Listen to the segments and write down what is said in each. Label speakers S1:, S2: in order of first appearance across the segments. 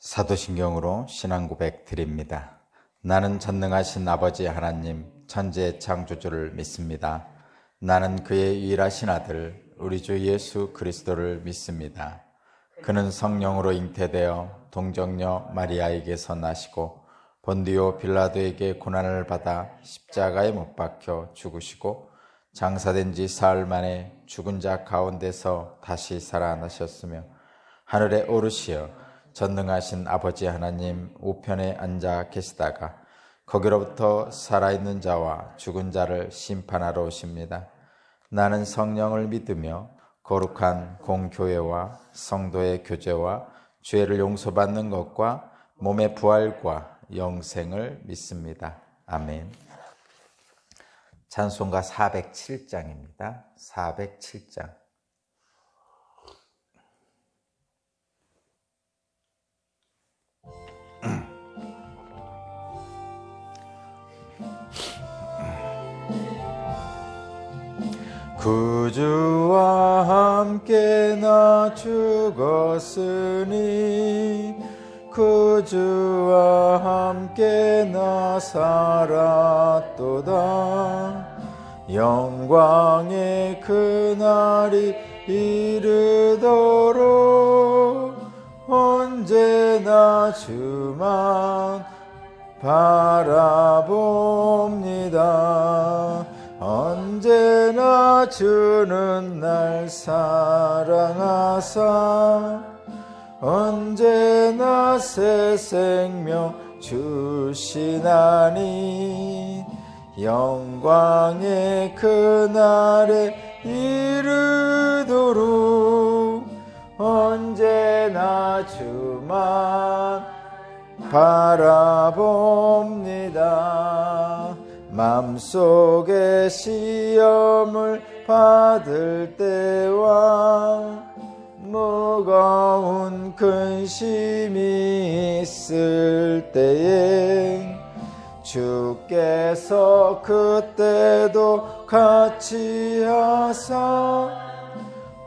S1: 사도신경으로 신앙고백 드립니다. 나는 전능하신 아버지 하나님 천지의 창조주를 믿습니다. 나는 그의 유일하신 아들 우리 주 예수 그리스도를 믿습니다. 그는 성령으로 잉태되어 동정녀 마리아에게서 나시고 본디오 빌라도에게 고난을 받아 십자가에 못 박혀 죽으시고 장사된 지 사흘 만에 죽은 자 가운데서 다시 살아나셨으며 하늘에 오르시어 전능하신 아버지 하나님 우편에 앉아 계시다가 거기로부터 살아있는 자와 죽은 자를 심판하러 오십니다. 나는 성령을 믿으며 거룩한 공교회와 성도의 교제와 죄를 용서받는 것과 몸의 부활과 영생을 믿습니다. 아멘. 찬송가 407장입니다. 407장. 구주와 함께 나 죽었으니 구주와 함께 나 살았도다. 영광의 그날이 이르도록 언제나 주만 바라봅니다. 언제나 주는 날 사랑하사 언제나 새 생명 주시나니 영광의 그날에 이르도록 언제나 주만 바라봅니다. 맘속에 시험을 받을 때와 무거운 근심이 있을 때에 주께서 그때도 같이 하사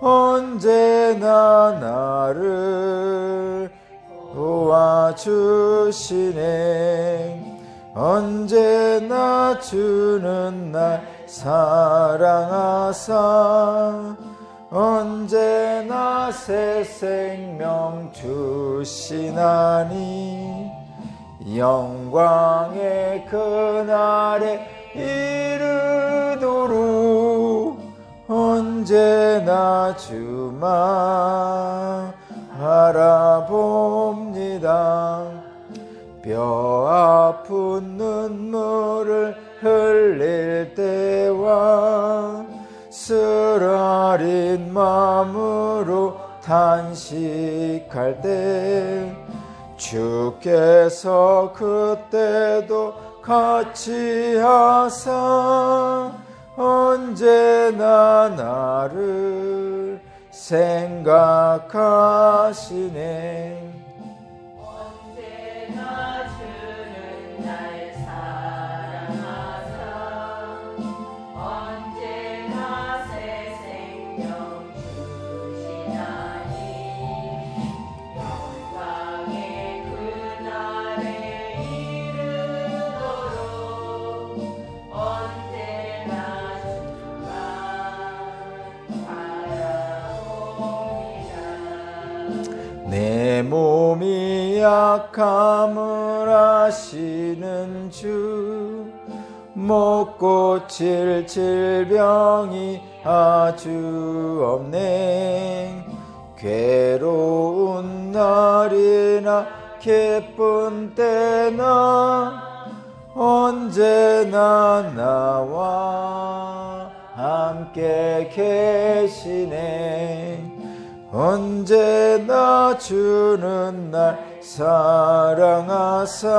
S1: 언제나 나를 도와주시네. 언제나 주는 날 사랑하사 언제나 새 생명 주시나니 영광의 그날에 이르도록 언제나 주만 바라봅니다. 뼈 아픈 눈물을 흘릴 때와 쓰라린 마음으로 탄식할 때 주께서 그때도 같이 하사 언제나 나를 생각하시네. 내 몸이 약함을 아시는 주 못 고칠 질병이 아주 없네. 괴로운 날이나 기쁜 때나 언제나 나와 함께 계시네. 언제나 주는 날 사랑하사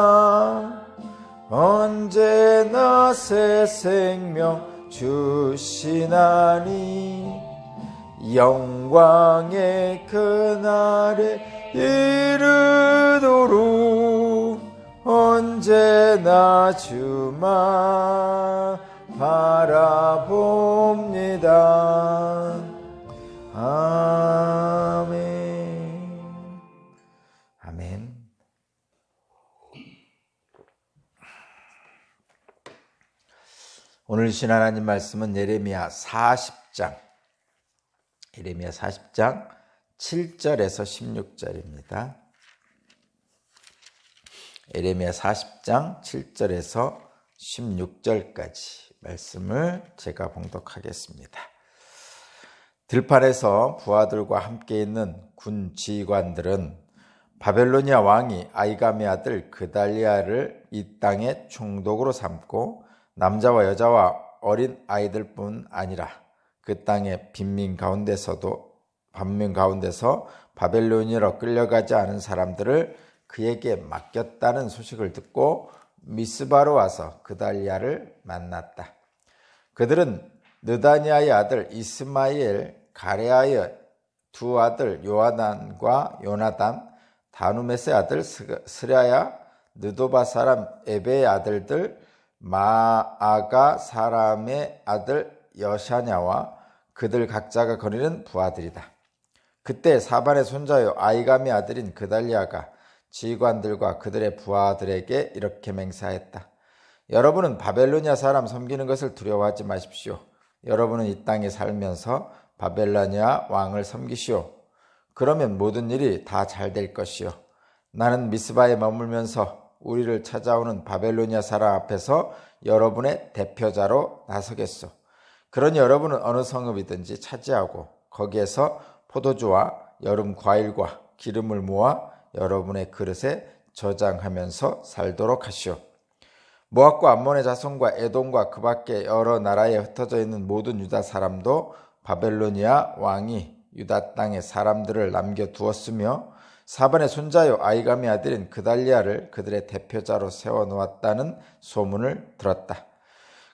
S1: 언제나 새 생명 주시나니 영광의 그날에 이르도록 언제나 주만 바라봅니다. 아멘. 아멘. 오늘 주신 하나님 말씀은 예레미야 40장 7절에서 16절입니다. 예레미야 40장 7절에서 16절까지 말씀을 제가 봉독하겠습니다. 들판에서 부하들과 함께 있는 군 지휘관들은 바벨로니아 왕이 아이감의 아들 그달리아를 이 땅의 총독으로 삼고 남자와 여자와 어린 아이들뿐 아니라 그 땅의 빈민 가운데서 바벨로니아로 끌려가지 않은 사람들을 그에게 맡겼다는 소식을 듣고 미스바로 와서 그달리아를 만났다. 그들은 느다니아의 아들 이스마엘, 가레아의 두 아들 요하난과 요나단, 다누메스의 아들 스라야, 느도바 사람 에베의 아들들, 마아가 사람의 아들 여샤냐와 그들 각자가 거느리는 부하들이다. 그때 사반의 손자요 아이감의 아들인 그달리아가 지휘관들과 그들의 부하들에게 이렇게 맹세하였다. 여러분은 바벨로니아 사람 섬기는 것을 두려워하지 마십시오. 여러분은 이 땅에 살면서 바벨로니아 왕을 섬기시오. 그러면 모든 일이 다 잘 될 것이요. 나는 미스바에 머물면서 우리를 찾아오는 바벨로니아 사람 앞에서 여러분의 대표자로 나서겠소. 그러니 여러분은 어느 성읍이든지 차지하고 거기에서 포도주와 여름 과일과 기름을 모아 여러분의 그릇에 저장하면서 살도록 하시오. 모압과 암몬의 자손과 에돔과 그 밖에 여러 나라에 흩어져 있는 모든 유다 사람도 바벨로니아 왕이 유다 땅에 사람들을 남겨두었으며 사반의 손자요 아이감의 아들인 그달리아를 그들의 대표자로 세워놓았다는 소문을 들었다.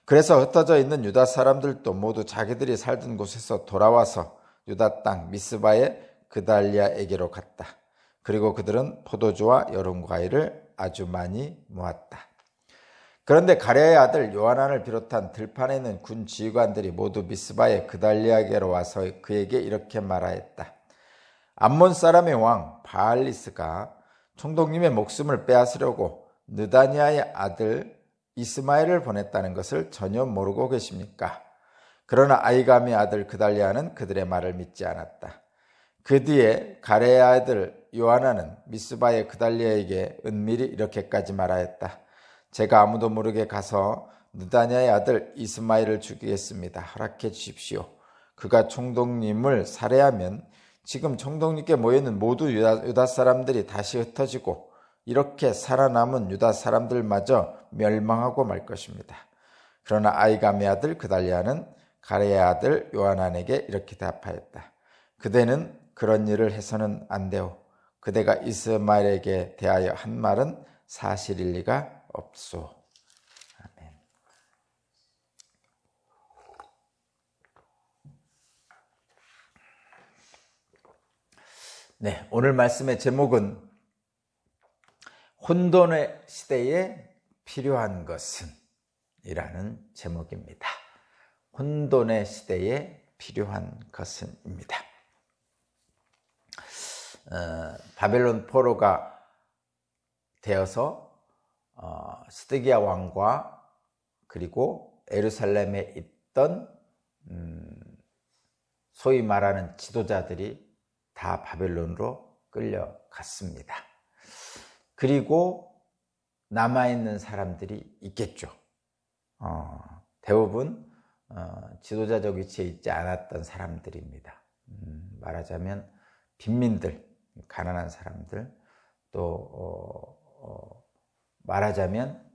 S1: 그래서 흩어져 있는 유다 사람들도 모두 자기들이 살던 곳에서 돌아와서 유다 땅 미스바의 그달리아에게로 갔다. 그리고 그들은 포도주와 여름 과일을 아주 많이 모았다. 그런데 가레아의 아들 요하난을 비롯한 들판에 있는 군 지휘관들이 모두 미스바의 그달리아에게로 와서 그에게 이렇게 말하였다. 암몬 사람의 왕 바알리스가 총독님의 목숨을 빼앗으려고 느다니아의 아들 이스마엘을 보냈다는 것을 전혀 모르고 계십니까? 그러나 아이감의 아들 그달리아는 그들의 말을 믿지 않았다. 그 뒤에 가레아의 아들 요하나는 미스바의 그달리아에게 은밀히 이렇게까지 말하였다. 제가 아무도 모르게 가서 느다니아의 아들 이스마엘을 죽이겠습니다. 허락해 주십시오. 그가 총독님을 살해하면 지금 총독님께 모여있는 모두 유다 사람들이 다시 흩어지고 이렇게 살아남은 유다 사람들마저 멸망하고 말 것입니다. 그러나 아이감의 아들 그달리아는 가레아의 아들 요하난에게 이렇게 답하였다. 그대는 그런 일을 해서는 안 되오. 그대가 이스마엘에게 대하여 한 말은 사실일 리가 없소. 아멘. 네, 오늘 말씀의 제목은 혼돈의 시대에 필요한 것은 이라는 제목입니다. 혼돈의 시대에 필요한 것은입니다. 바벨론 포로가 되어서 시드기야 왕과 그리고 예루살렘에 있던 소위 말하는 지도자들이 다 바벨론으로 끌려갔습니다. 그리고 남아있는 사람들이 있겠죠. 대부분 지도자적 위치에 있지 않았던 사람들입니다. 말하자면 빈민들, 가난한 사람들, 또 말하자면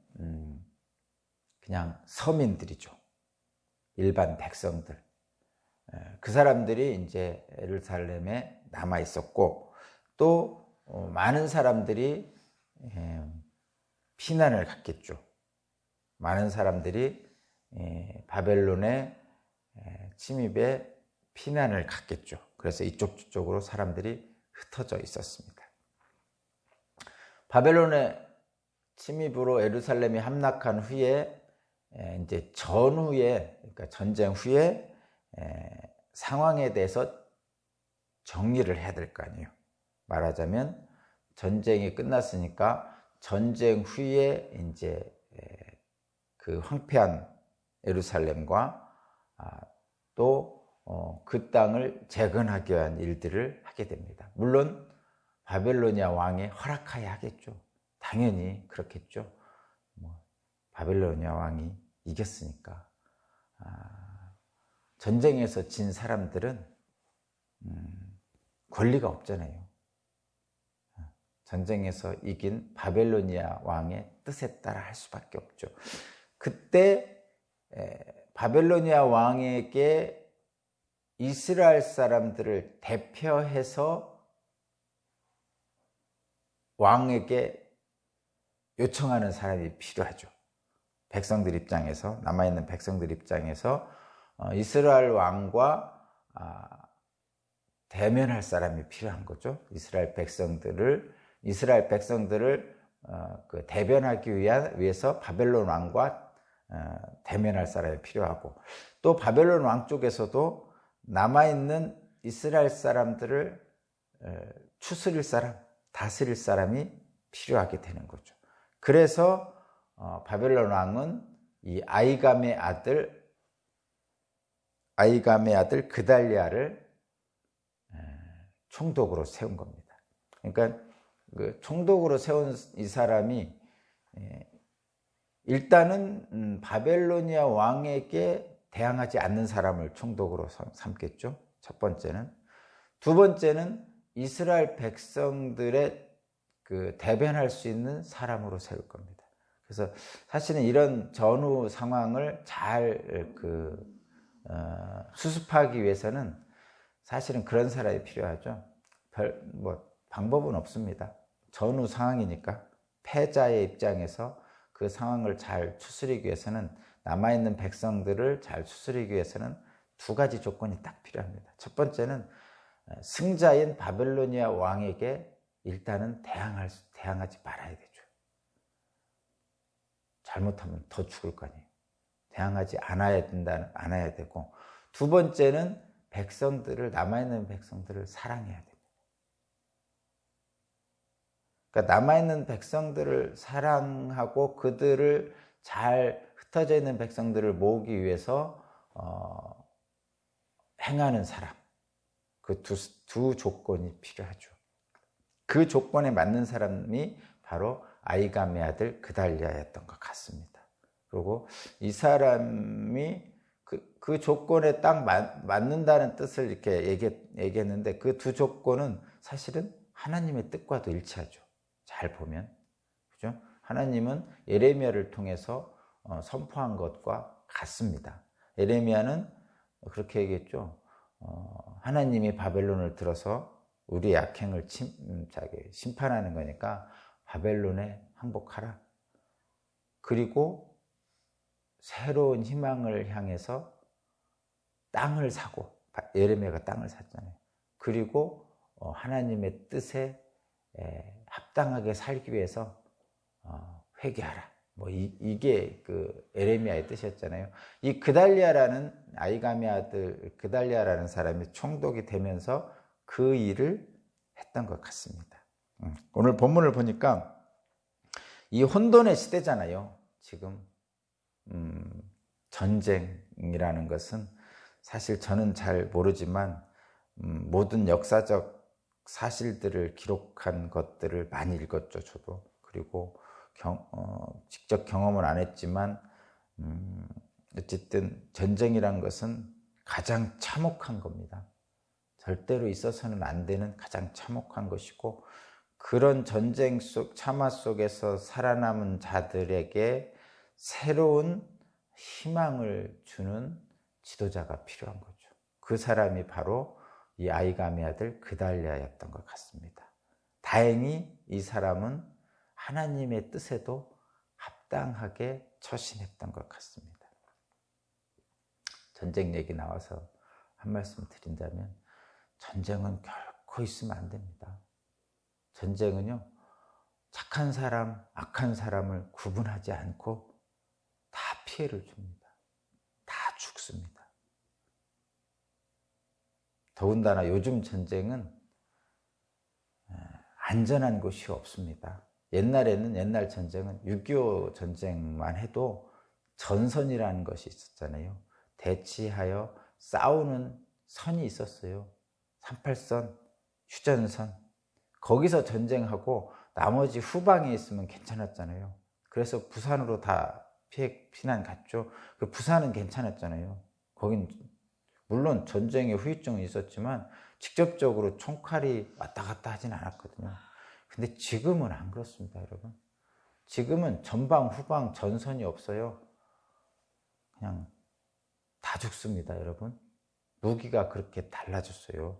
S1: 그냥 서민들이죠. 일반 백성들. 그 사람들이 이제 예루살렘에 남아 있었고 또 많은 사람들이 피난을 갔겠죠. 많은 사람들이 바벨론의 침입에 피난을 갔겠죠. 그래서 이쪽 저쪽으로 사람들이 흩어져 있었습니다. 바벨론의 침입으로 예루살렘이 함락한 후에 이제 전후에, 그러니까 전쟁 후에 상황에 대해서 정리를 해야 될 거 아니에요. 말하자면 전쟁이 끝났으니까 전쟁 후에 이제 그 황폐한 예루살렘과 또 그 땅을 재건하기 위한 일들을 하게 됩니다. 물론 바벨로니아 왕이 허락하여 하겠죠. 당연히 그렇겠죠. 바벨로니아 왕이 이겼으니까. 전쟁에서 진 사람들은 권리가 없잖아요. 전쟁에서 이긴 바벨로니아 왕의 뜻에 따라 할 수밖에 없죠. 그때 바벨로니아 왕에게 이스라엘 사람들을 대표해서 왕에게 요청하는 사람이 필요하죠. 백성들 입장에서, 남아있는 백성들 입장에서 이스라엘 왕과 대면할 사람이 필요한 거죠. 이스라엘 백성들을 대변하기 위해서 바벨론 왕과 대면할 사람이 필요하고, 또 바벨론 왕 쪽에서도 남아있는 이스라엘 사람들을 추스릴 사람, 다스릴 사람이 필요하게 되는 거죠. 그래서 바벨론 왕은 이 아히감의 아들 그달리아를 총독으로 세운 겁니다. 그러니까 그 총독으로 세운 이 사람이 일단은 바벨로니아 왕에게 대항하지 않는 사람을 총독으로 삼겠죠. 첫 번째는. 두 번째는 이스라엘 백성들의 대변할 수 있는 사람으로 세울 겁니다. 그래서 사실은 이런 전후 상황을 잘 수습하기 위해서는 사실은 그런 사람이 필요하죠. 방법은 없습니다. 전후 상황이니까 패자의 입장에서 그 상황을 잘 추스리기 위해서는, 남아있는 백성들을 잘 추스리기 위해서는 두 가지 조건이 딱 필요합니다. 첫 번째는 승자인 바벨로니아 왕에게 일단은 대항하지 말아야 되죠. 잘못하면 더 죽을 거 아니에요. 대항하지 않아야 되고, 두 번째는 남아있는 백성들을 사랑해야 됩니다. 그러니까 남아있는 백성들을 사랑하고 그들을 흩어져 있는 백성들을 모으기 위해서 행하는 사람, 그 두 조건이 필요하죠. 그 조건에 맞는 사람이 바로 아히감의 아들 그달리아였던 것 같습니다. 그리고 이 사람이 그 조건에 딱 맞는다는 뜻을 이렇게 얘기했는데, 그 두 조건은 사실은 하나님의 뜻과도 일치하죠. 잘 보면, 그죠? 하나님은 예레미야를 통해서 선포한 것과 같습니다. 예레미야는 그렇게 얘기했죠. 하나님이 바벨론을 들어서 우리의 악행을 심판하는 거니까 바벨론에 항복하라. 그리고 새로운 희망을 향해서 땅을 사고, 예레미야가 땅을 샀잖아요. 그리고 하나님의 뜻에 합당하게 살기 위해서 회개하라. 이게 그 예레미야의 뜻이었잖아요. 이 그달리아라는 아히감의 아들 그달리아라는 사람이 총독이 되면서 그 일을 했던 것 같습니다. 오늘 본문을 보니까 이 혼돈의 시대잖아요. 지금 전쟁이라는 것은 사실 저는 잘 모르지만 모든 역사적 사실들을 기록한 것들을 많이 읽었죠, 저도. 그리고 직접 경험은 안 했지만 어쨌든 전쟁이란 것은 가장 참혹한 겁니다. 절대로 있어서는 안 되는 가장 참혹한 것이고, 그런 전쟁 참화 속에서 살아남은 자들에게 새로운 희망을 주는 지도자가 필요한 거죠. 그 사람이 바로 이 아히감의 아들 그달리아였던 것 같습니다. 다행히 이 사람은 하나님의 뜻에도 합당하게 처신했던 것 같습니다. 전쟁 얘기 나와서 한 말씀 드린다면, 전쟁은 결코 있으면 안 됩니다. 전쟁은요, 착한 사람, 악한 사람을 구분하지 않고 다 피해를 줍니다. 다 죽습니다. 더군다나 요즘 전쟁은 안전한 곳이 없습니다. 옛날 전쟁은 6.25 전쟁만 해도 전선이라는 것이 있었잖아요. 대치하여 싸우는 선이 있었어요. 38선, 휴전선. 거기서 전쟁하고 나머지 후방에 있으면 괜찮았잖아요. 그래서 부산으로 다 피난 갔죠. 그 부산은 괜찮았잖아요. 거긴 물론 전쟁의 후유증은 있었지만 직접적으로 총칼이 왔다 갔다 하진 않았거든요. 근데 지금은 안 그렇습니다, 여러분. 지금은 전방, 후방, 전선이 없어요. 그냥 다 죽습니다, 여러분. 무기가 그렇게 달라졌어요.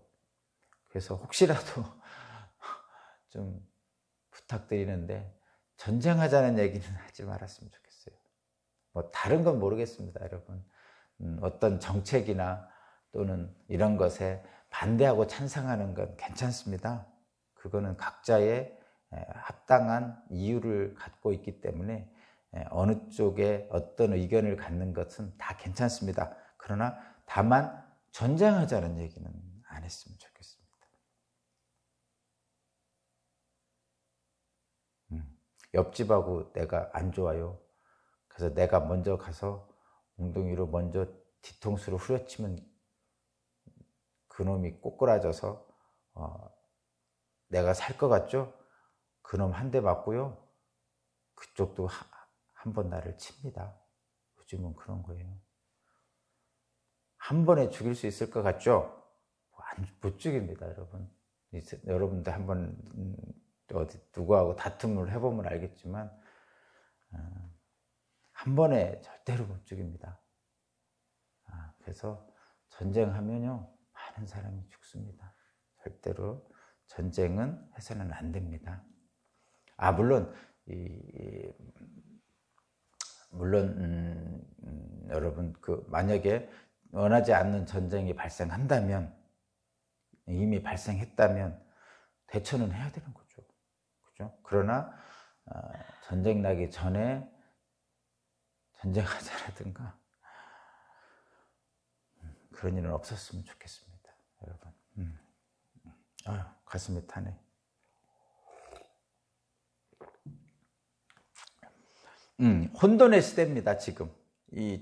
S1: 그래서 혹시라도 좀 부탁드리는데 전쟁하자는 얘기는 하지 말았으면 좋겠어요. 뭐 다른 건 모르겠습니다, 여러분. 어떤 정책이나 또는 이런 것에 반대하고 찬성하는 건 괜찮습니다. 그거는 각자의 합당한 이유를 갖고 있기 때문에 어느 쪽에 어떤 의견을 갖는 것은 다 괜찮습니다. 그러나 다만 전쟁하자는 얘기는 안 했으면 좋겠습니다. 옆집하고 내가 안 좋아요. 그래서 내가 먼저 가서 엉덩이로 먼저 뒤통수로 후려치면 그놈이 꼬꾸라져서 내가 살 것 같죠? 그놈 한 대 맞고요. 그쪽도 한 번 나를 칩니다. 요즘은 그런 거예요. 한 번에 죽일 수 있을 것 같죠? 못 죽입니다, 여러분. 여러분도 한번 어디 누구하고 다툼을 해보면 알겠지만 한 번에 절대로 못 죽입니다. 그래서 전쟁하면요 많은 사람이 죽습니다. 절대로 전쟁은 해서는 안 됩니다. 물론 여러분 만약에 원하지 않는 전쟁이 발생한다면 이미 발생했다면 대처는 해야 되는 거죠. 그죠? 그러나 전쟁 나기 전에 전쟁하자라든가 그런 일은 없었으면 좋겠습니다, 여러분. 가슴이 타네. 혼돈의 시대입니다, 지금.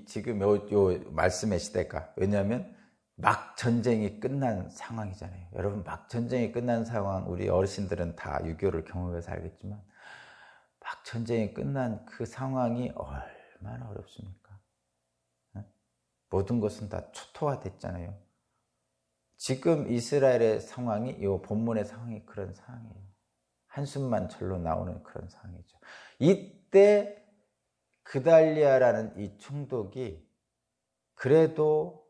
S1: 지금 요 말씀의 시대가. 왜냐하면 막 전쟁이 끝난 상황이잖아요. 여러분, 막 전쟁이 끝난 상황, 우리 어르신들은 다 6.25를 경험해서 알겠지만, 막 전쟁이 끝난 그 상황이 얼마나 어렵습니까? 모든 것은 다 초토화됐잖아요. 지금 이스라엘의 상황이, 이 본문의 상황이 그런 상황이에요. 한숨만 절로 나오는 그런 상황이죠. 이때 그달리아라는 이 총독이 그래도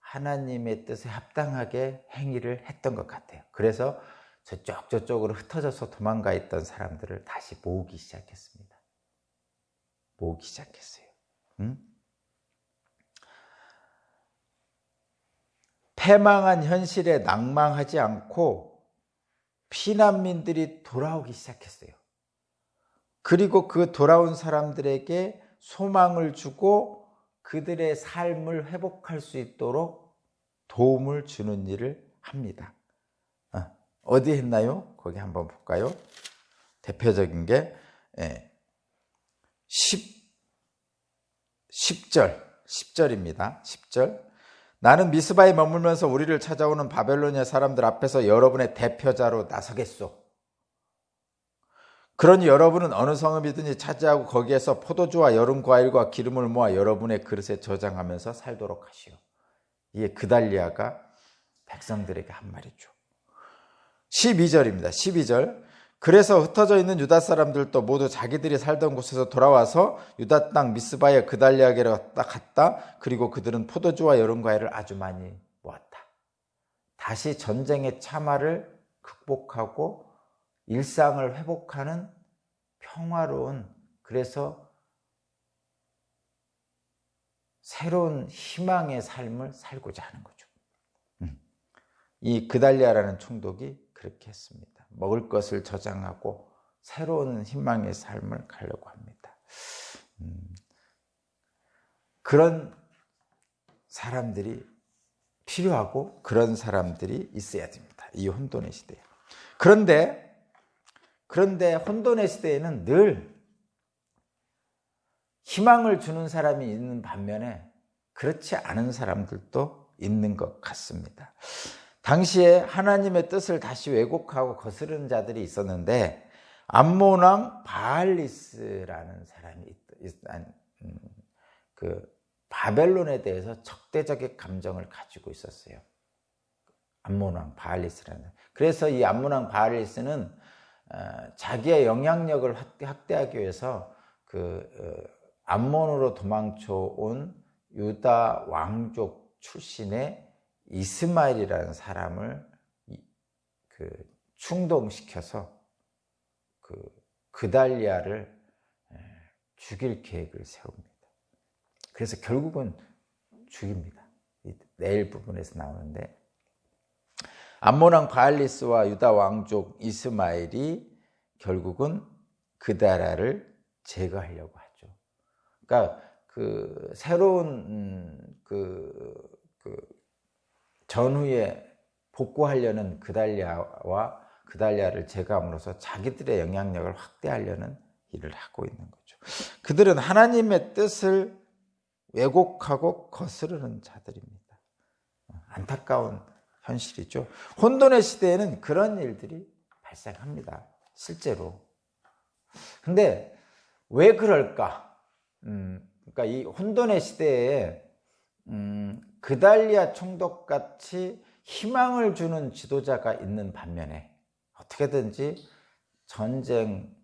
S1: 하나님의 뜻에 합당하게 행위를 했던 것 같아요. 그래서 저쪽으로 흩어져서 도망가 있던 사람들을 다시 모으기 시작했습니다. 모으기 시작했어요. 패망한 현실에 낭망하지 않고 피난민들이 돌아오기 시작했어요. 그리고 그 돌아온 사람들에게 소망을 주고 그들의 삶을 회복할 수 있도록 도움을 주는 일을 합니다. 어디 했나요? 거기 한번 볼까요? 대표적인 게 10절입니다. 10절. 나는 미스바에 머물면서 우리를 찾아오는 바벨로니아 사람들 앞에서 여러분의 대표자로 나서겠소. 그러니 여러분은 어느 성읍이든지 차지하고 거기에서 포도주와 여름 과일과 기름을 모아 여러분의 그릇에 저장하면서 살도록 하시오. 이게 그달리아가 백성들에게 한 말이죠. 12절입니다. 12절. 그래서 흩어져 있는 유다 사람들도 모두 자기들이 살던 곳에서 돌아와서 유다 땅 미스바에 그달리아에게 갔다. 그리고 그들은 포도주와 여름 과일을 아주 많이 모았다. 다시 전쟁의 참화를 극복하고 일상을 회복하는 평화로운, 그래서 새로운 희망의 삶을 살고자 하는 거죠. 이 그달리아라는 총독이 그렇게 했습니다. 먹을 것을 저장하고 새로운 희망의 삶을 가려고 합니다. 그런 사람들이 필요하고 그런 사람들이 있어야 됩니다. 이 혼돈의 시대에. 그런데 혼돈의 시대에는 늘 희망을 주는 사람이 있는 반면에 그렇지 않은 사람들도 있는 것 같습니다. 당시에 하나님의 뜻을 다시 왜곡하고 거스르는 자들이 있었는데 암몬 왕 바알리스라는 사람이 바벨론에 대해서 적대적인 감정을 가지고 있었어요. 암몬 왕 바알리스라는. 그래서 이 암몬 왕 바알리스는 자기의 영향력을 확대하기 위해서 암몬으로 도망쳐 온 유다 왕족 출신의 이스마엘이라는 사람을 충동시켜서 그달리아를 죽일 계획을 세웁니다. 그래서 결국은 죽입니다. 내일 부분에서 나오는데 암몬 왕 바알리스와 유다 왕족 이스마엘이 결국은 그달리아를 제거하려고 하죠. 그러니까 새로운 전후에 복구하려는 그달리아를 제거함으로써 자기들의 영향력을 확대하려는 일을 하고 있는 거죠. 그들은 하나님의 뜻을 왜곡하고 거스르는 자들입니다. 안타까운 현실이죠. 혼돈의 시대에는 그런 일들이 발생합니다. 실제로. 근데 왜 그럴까? 그러니까 이 혼돈의 시대에 그달리아 총독같이 희망을 주는 지도자가 있는 반면에 어떻게든지 전쟁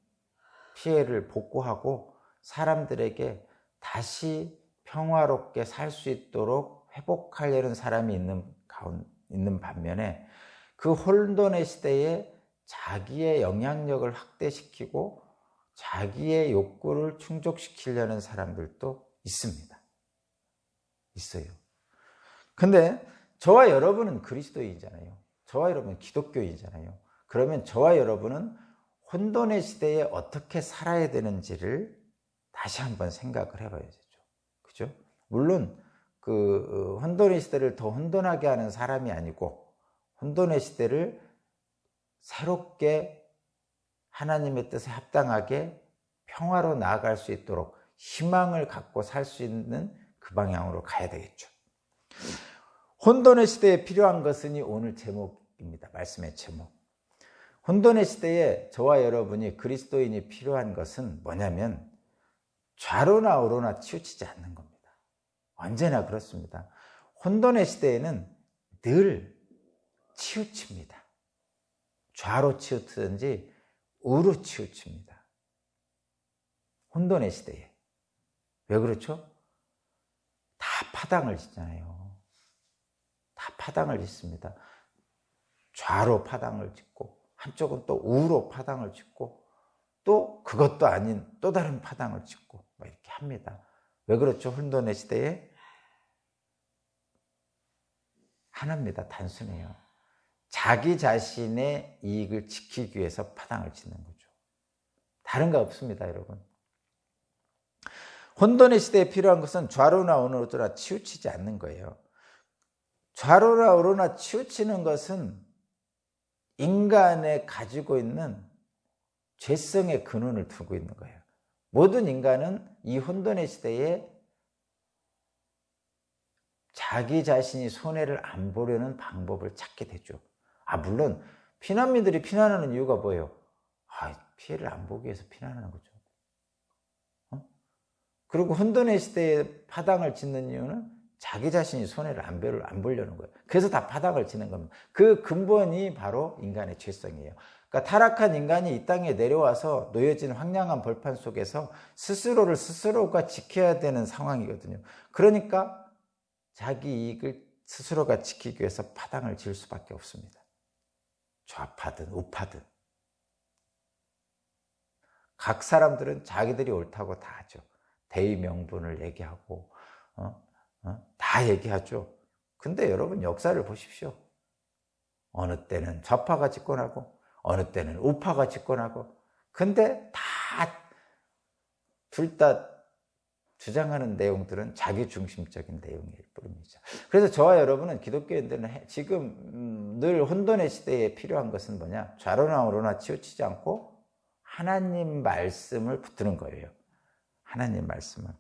S1: 피해를 복구하고 사람들에게 다시 평화롭게 살 수 있도록 회복하려는 사람이 있는 반면에 그 혼돈의 시대에 자기의 영향력을 확대시키고 자기의 욕구를 충족시키려는 사람들도 있습니다. 있어요. 근데 저와 여러분은 그리스도인이잖아요. 저와 여러분은 기독교인이잖아요. 그러면 저와 여러분은 혼돈의 시대에 어떻게 살아야 되는지를 다시 한번 생각을 해봐야 되죠. 그죠? 물론 혼돈의 시대를 더 혼돈하게 하는 사람이 아니고 혼돈의 시대를 새롭게 하나님의 뜻에 합당하게 평화로 나아갈 수 있도록 희망을 갖고 살 수 있는 그 방향으로 가야 되겠죠. 혼돈의 시대에 필요한 것은 오늘 제목입니다. 말씀의 제목. 혼돈의 시대에 저와 여러분이 그리스도인이 필요한 것은 뭐냐면 좌로나 우로나 치우치지 않는 겁니다. 언제나 그렇습니다. 혼돈의 시대에는 늘 치우칩니다. 좌로 치우치든지 우로 치우칩니다. 혼돈의 시대에. 왜 그렇죠? 다 파당을 짓잖아요. 다 파당을 짓습니다. 좌로 파당을 짓고 한쪽은 또 우로 파당을 짓고 또 그것도 아닌 또 다른 파당을 짓고 이렇게 합니다. 왜 그렇죠? 혼돈의 시대에 하나입니다. 단순해요. 자기 자신의 이익을 지키기 위해서 파당을 짓는 거죠. 다른 거 없습니다, 여러분. 혼돈의 시대에 필요한 것은 좌로나 우로나 치우치지 않는 거예요. 좌로나 우로나 치우치는 것은 인간에 가지고 있는 죄성의 근원을 두고 있는 거예요. 모든 인간은 이 혼돈의 시대에 자기 자신이 손해를 안 보려는 방법을 찾게 되죠. 물론 피난민들이 피난하는 이유가 뭐예요? 피해를 안 보기 위해서 피난하는 거죠. 그리고 혼돈의 시대에 파당을 짓는 이유는 자기 자신이 손해를 안 보려는 거예요. 그래서 다 파당을 짓는 겁니다. 그 근본이 바로 인간의 죄성이에요. 그러니까 타락한 인간이 이 땅에 내려와서 놓여진 황량한 벌판 속에서 스스로가 지켜야 되는 상황이거든요. 그러니까 자기 이익을 스스로가 지키기 위해서 파당을 지을 수밖에 없습니다. 좌파든 우파든. 각 사람들은 자기들이 옳다고 다 하죠. 대의 명분을 얘기하고 다 얘기하죠. 근데 여러분 역사를 보십시오. 어느 때는 좌파가 집권하고 어느 때는 우파가 집권하고 근데 둘 다 주장하는 내용들은 자기중심적인 내용일 뿐입니다. 그래서 저와 여러분은 기독교인들은 지금 늘 혼돈의 시대에 필요한 것은 뭐냐? 좌로나 우로나 치우치지 않고 하나님 말씀을 붙드는 거예요. 하나님 말씀은.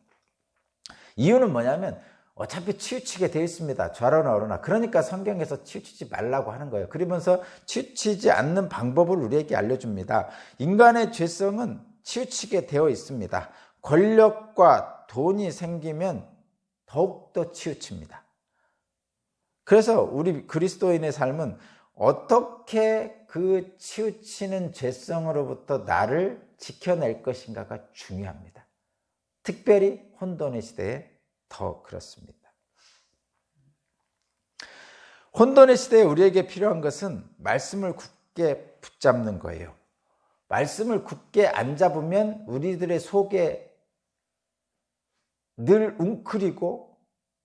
S1: 이유는 뭐냐면 어차피 치우치게 되어 있습니다. 좌로나 우로나. 그러니까 성경에서 치우치지 말라고 하는 거예요. 그러면서 치우치지 않는 방법을 우리에게 알려줍니다. 인간의 죄성은 치우치게 되어 있습니다. 권력과 돈이 생기면 더욱더 치우칩니다. 그래서 우리 그리스도인의 삶은 어떻게 그 치우치는 죄성으로부터 나를 지켜낼 것인가가 중요합니다. 특별히 혼돈의 시대에 더 그렇습니다. 혼돈의 시대에 우리에게 필요한 것은 말씀을 굳게 붙잡는 거예요. 말씀을 굳게 안 잡으면 우리들의 속에 늘 웅크리고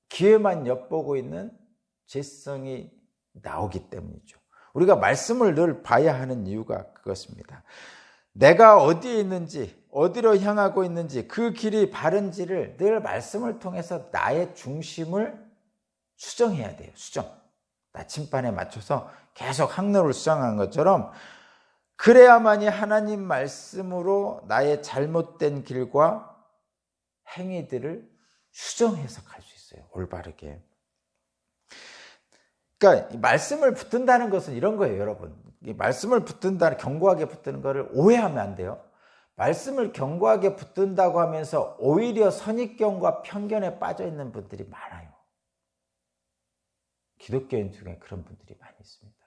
S1: 기회만 엿보고 있는 죄성이 나오기 때문이죠. 우리가 말씀을 늘 봐야 하는 이유가 그것입니다. 내가 어디에 있는지, 어디로 향하고 있는지, 그 길이 바른지를 늘 말씀을 통해서 나의 중심을 수정해야 돼요. 수정. 나침반에 맞춰서 계속 항로를 수정하는 것처럼, 그래야만이 하나님 말씀으로 나의 잘못된 길과 행위들을 수정해서 갈 수 있어요. 올바르게. 그러니까 말씀을 붙든다는 것은 이런 거예요, 여러분. 이 말씀을 붙든다, 견고하게 붙드는 것을 오해하면 안 돼요. 말씀을 견고하게 붙든다고 하면서 오히려 선입견과 편견에 빠져 있는 분들이 많아요. 기독교인 중에 그런 분들이 많이 있습니다.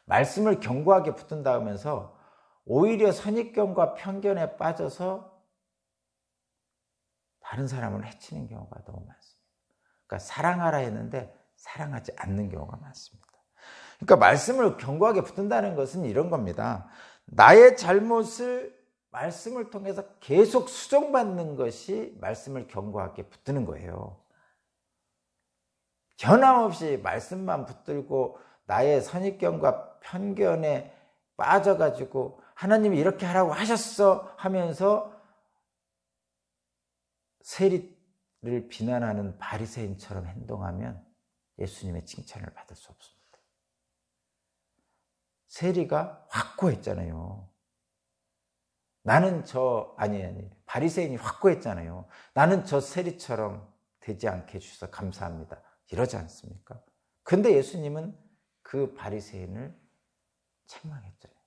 S1: 말씀을 견고하게 붙든다 하면서 오히려 선입견과 편견에 빠져서 다른 사람을 해치는 경우가 너무 많습니다. 그러니까 사랑하라 했는데 사랑하지 않는 경우가 많습니다. 그러니까 말씀을 견고하게 붙든다는 것은 이런 겁니다. 나의 잘못을 말씀을 통해서 계속 수정받는 것이 말씀을 견고하게 붙드는 거예요. 변함없이 말씀만 붙들고 나의 선입견과 편견에 빠져가지고 하나님이 이렇게 하라고 하셨어 하면서 세리를 비난하는 바리새인처럼 행동하면 예수님의 칭찬을 받을 수 없습니다. 세리가 확고했잖아요. 나는 바리새인이 확고했잖아요. 나는 저 세리처럼 되지 않게 해주셔서 감사합니다. 이러지 않습니까? 근데 예수님은 그 바리새인을 책망했잖아요.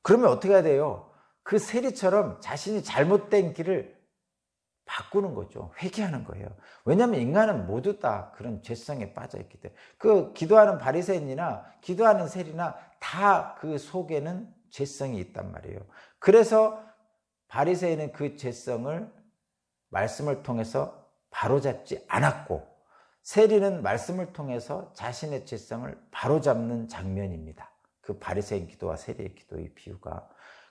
S1: 그러면 어떻게 해야 돼요? 그 세리처럼 자신이 잘못된 길을 바꾸는 거죠. 회개하는 거예요. 왜냐하면 인간은 모두 다 그런 죄성에 빠져있기 때문에. 그 기도하는 바리새인이나 기도하는 세리나 다 그 속에는 죄성이 있단 말이에요. 그래서 바리새인은 그 죄성을 말씀을 통해서 바로잡지 않았고, 세리는 말씀을 통해서 자신의 죄성을 바로잡는 장면입니다. 그 바리새인 기도와 세리의 기도의 비유가.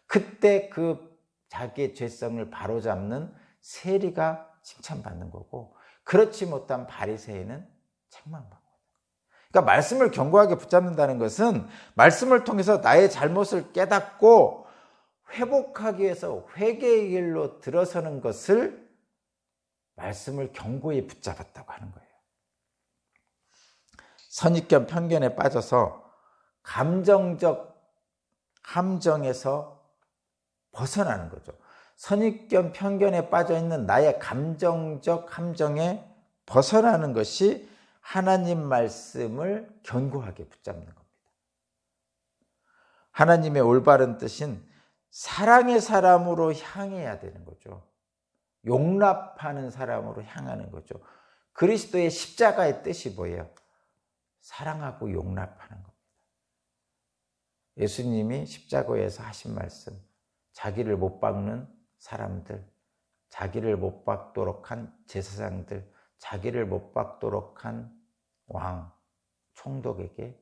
S1: 그때 그 자기의 죄성을 바로잡는 세리가 칭찬받는 거고, 그렇지 못한 바리새인은 책망받는 거예요. 그러니까 말씀을 견고하게 붙잡는다는 것은 말씀을 통해서 나의 잘못을 깨닫고 회복하기 위해서 회개의 길로 들어서는 것을 말씀을 견고히 붙잡았다고 하는 거예요. 선입견 편견에 빠져서 감정적 함정에서 벗어나는 거죠. 선입견 편견에 빠져있는 나의 감정적 함정에 벗어나는 것이 하나님 말씀을 견고하게 붙잡는 겁니다. 하나님의 올바른 뜻인 사랑의 사람으로 향해야 되는 거죠. 용납하는 사람으로 향하는 거죠. 그리스도의 십자가의 뜻이 뭐예요? 사랑하고 용납하는 겁니다. 예수님이 십자가에서 하신 말씀, 자기를 못 박는 사람들, 자기를 못 박도록 한 제사장들, 자기를 못 박도록 한 왕, 총독에게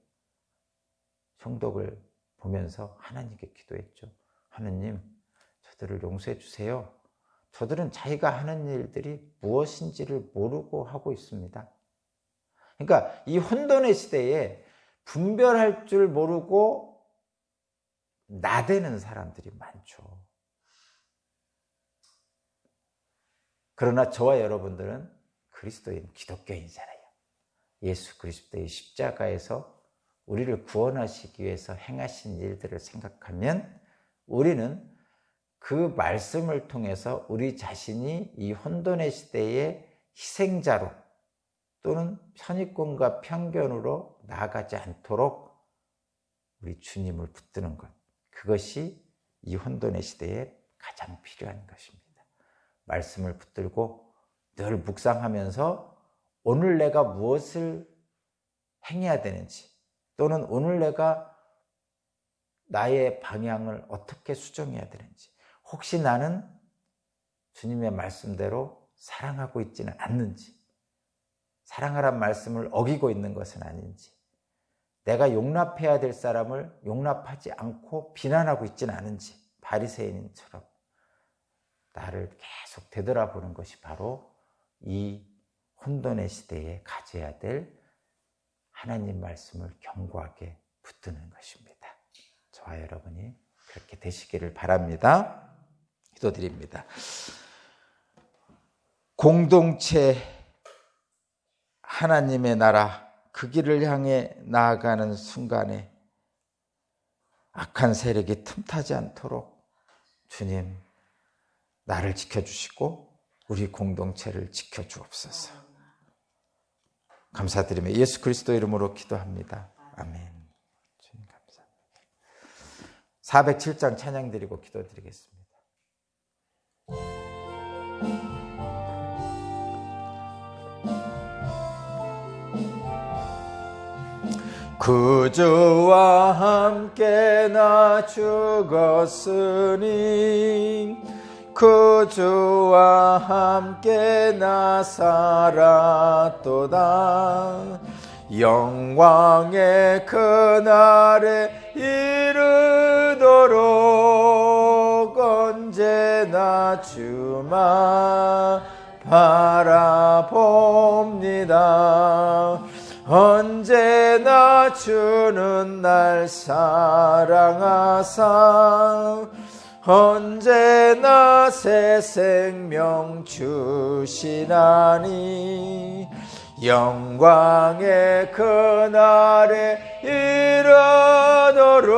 S1: 총독을 보면서 하나님께 기도했죠. 하나님, 저들을 용서해 주세요. 저들은 자기가 하는 일들이 무엇인지를 모르고 하고 있습니다. 그러니까 이 혼돈의 시대에 분별할 줄 모르고 나대는 사람들이 많죠. 그러나 저와 여러분들은 그리스도인, 기독교인이잖아요. 예수 그리스도의 십자가에서 우리를 구원하시기 위해서 행하신 일들을 생각하면 우리는 그 말씀을 통해서 우리 자신이 이 혼돈의 시대의 희생자로 또는 편익권과 편견으로 나아가지 않도록 우리 주님을 붙드는 것, 그것이 이 혼돈의 시대에 가장 필요한 것입니다. 말씀을 붙들고 늘 묵상하면서 오늘 내가 무엇을 행해야 되는지, 또는 오늘 내가 나의 방향을 어떻게 수정해야 되는지, 혹시 나는 주님의 말씀대로 사랑하고 있지는 않는지, 사랑하란 말씀을 어기고 있는 것은 아닌지, 내가 용납해야 될 사람을 용납하지 않고 비난하고 있지는 않은지, 바리새인처럼 나를 계속 되돌아보는 것이 바로 이 혼돈의 시대에 가져야 될 하나님 말씀을 견고하게 붙드는 것입니다. 저와 여러분이 그렇게 되시기를 바랍니다. 기도드립니다. 공동체 하나님의 나라 그 길을 향해 나아가는 순간에 악한 세력이 틈타지 않도록 주님 나를 지켜주시고 우리 공동체를 지켜주옵소서. 감사드리며 예수 그리스도 이름으로 기도합니다. 아멘. 주님 감사합니다. 407장 찬양 드리고 기도드리겠습니다. 구주와 함께 나 죽었으니 구주와 함께 나 살았도다. 영광의 그날에 이르도록 언제나 주만 바라봅니다. 언제나 주는 날 사랑하사 언제나 새 생명 주시나니 영광의 그날에 이르도록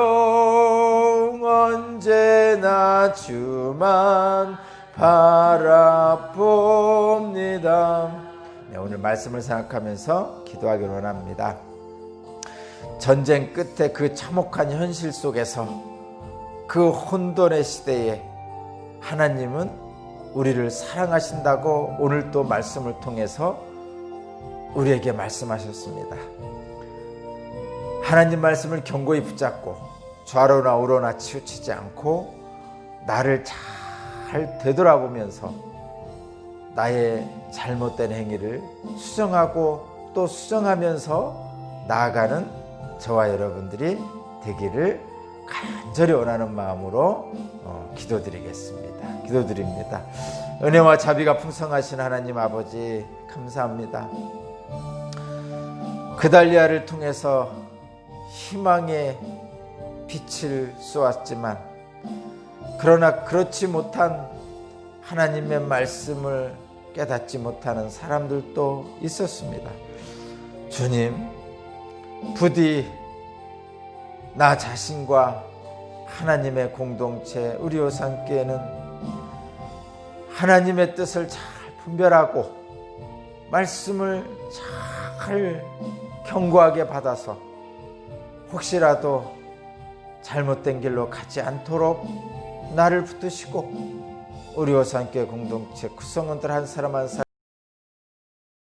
S1: 언제나 주만 바라봅니다. 네, 오늘 말씀을 생각하면서 기도하기를 원합니다. 전쟁 끝에 그 참혹한 현실 속에서 그 혼돈의 시대에 하나님은 우리를 사랑하신다고 오늘 또 말씀을 통해서 우리에게 말씀하셨습니다. 하나님 말씀을 견고히 붙잡고 좌로나 우로나 치우치지 않고 나를 잘 되돌아보면서 나의 잘못된 행위를 수정하고 또 수정하면서 나아가는 저와 여러분들이 되기를 간절히 원하는 마음으로 기도드리겠습니다. 기도드립니다. 은혜와 자비가 풍성하신 하나님 아버지 감사합니다. 그달리아를 통해서 희망의 빛을 쏘았지만 그러나 그렇지 못한 하나님의 말씀을 깨닫지 못하는 사람들도 있었습니다. 주님, 부디 나 자신과 하나님의 공동체 우리 오산교회는 하나님의 뜻을 잘 분별하고 말씀을 잘 견고하게 받아서 혹시라도 잘못된 길로 가지 않도록 나를 붙드시고 우리 오산교회 공동체 구성원들 한 사람 한 사람